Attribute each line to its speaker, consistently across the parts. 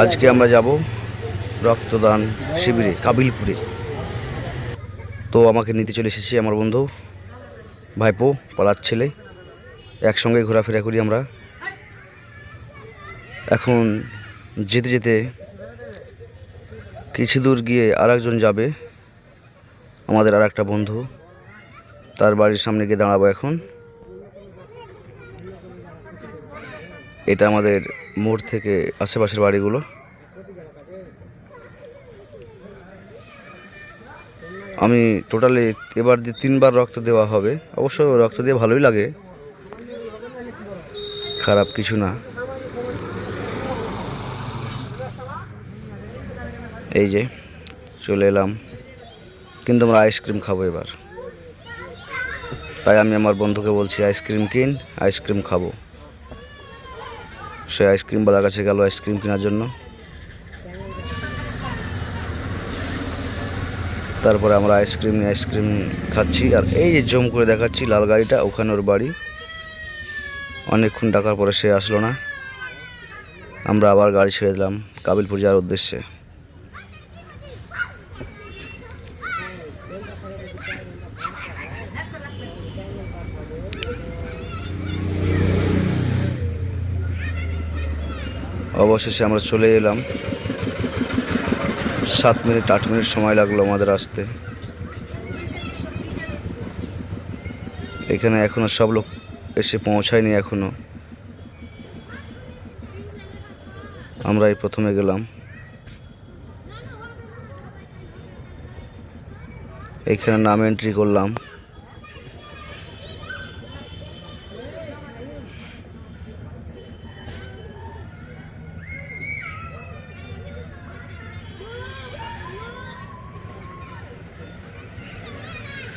Speaker 1: আজকে আমরা যাব রক্তদান শিবিরে কাবিলপুরে। তো আমাকে নিতে চলে এসেছি আমার বন্ধু ভাইপো পাড়ার ছেলে, একসঙ্গে ঘোরাফেরা করি আমরা। এখন যেতে যেতে কিছু দূর গিয়ে আরেকজন যাবে, আমাদের আর একটা বন্ধু, তার বাড়ির সামনে গিয়ে দাঁড়াবো। এখন এটা আমাদের মোড় থেকে আশেপাশের বাড়িগুলো। আমি টোটালি এবার 3বার রক্ত দেওয়া হবে। অবশ্য রক্ত দিয়ে ভালোই লাগে, খারাপ কিছু না। এই যে চলে এলাম, কিন্তু আমরা আইসক্রিম খাবো এবার। তাই আমি আমার বন্ধুকে বলছি আইসক্রিম কিন, আইসক্রিম খাবো। সে আইসক্রিমওয়ালার কাছে গেল আইসক্রিম কেনার জন্য। তারপরে আমরা আইসক্রিম খাচ্ছি। আর এই যে জম করে দেখাচ্ছি লাল গাড়িটা, ওখানে ওর বাড়ি। অনেকক্ষণ ডাকার পরে সে আসলো না। আমরা আবার গাড়ি ছেড়ে দিলাম কাবিলপুর যাওয়ার উদ্দেশ্যে। অবশেষে আমরা চলে এলাম। 7 মিনিট 8 মিনিট সময় লাগলো আমাদের আসতে। এখানে এখনো সব লোক এসে পৌঁছায়নি এখনো। আমরা এই প্রথমে গেলাম। এখানে নাম এন্ট্রি করলাম।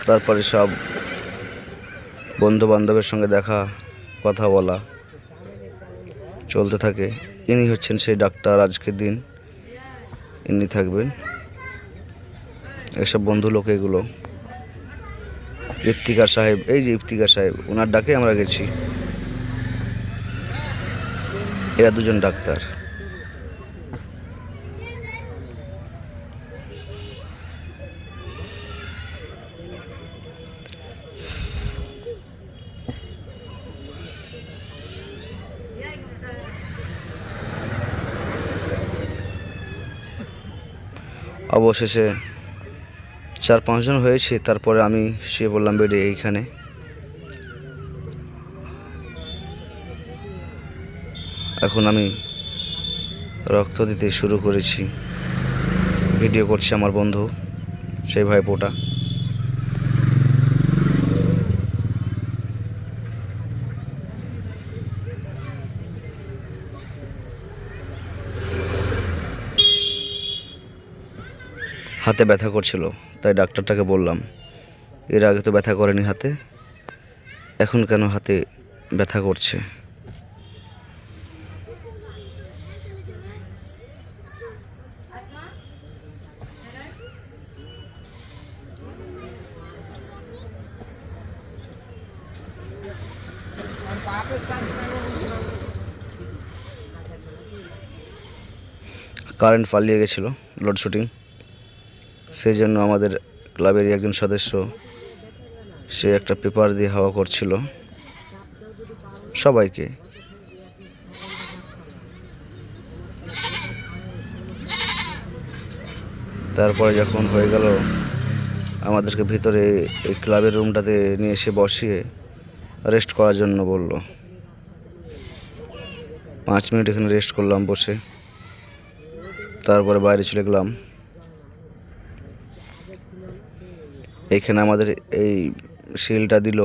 Speaker 1: তারপরে সব বন্ধু বান্ধবের সঙ্গে দেখা, কথা বলা চলতে থাকে। ইনি হচ্ছেন সেই ডাক্তার, আজকের দিন ইনি থাকবেন। এসব বন্ধু লোক এগুলো। ইফতিকার সাহেব, এই যে ইফতিকার সাহেব, ওনার ডাকে আমরা গেছি। এরা দুজন ডাক্তার। অবশেষে 4-5 জন হয়েছে। তারপরে আমি শুয়ে বললাম বেডে এইখানে। এখন আমি রক্ত দিতে শুরু করেছি। ভিডিও করছে আমার বন্ধু, সেই ভাইপোটা। হাতে ব্যথা করছিল, তাই ডাক্তারটাকে বললাম এর আগে তো ব্যথা করেনি হাতে, এখন কেন হাতে ব্যথা করছে। কারেন্ট পালিয়ে গেছিলো, লোডশেডিং। সেই জন্য আমাদের ক্লাবের একজন সদস্য, সে একটা পেপার দিয়ে হাওয়া করছিল সবাইকে। তারপরে যখন হয়ে গেল, আমাদেরকে ভিতরে এই ক্লাবের রুমটাতে নিয়ে এসে বসিয়ে রেস্ট করার জন্য বলল। 5 মিনিট এখানে রেস্ট করলাম বসে। তারপরে বাইরে চলে গেলাম। এইখানে আমাদের এই শিলটা দিল।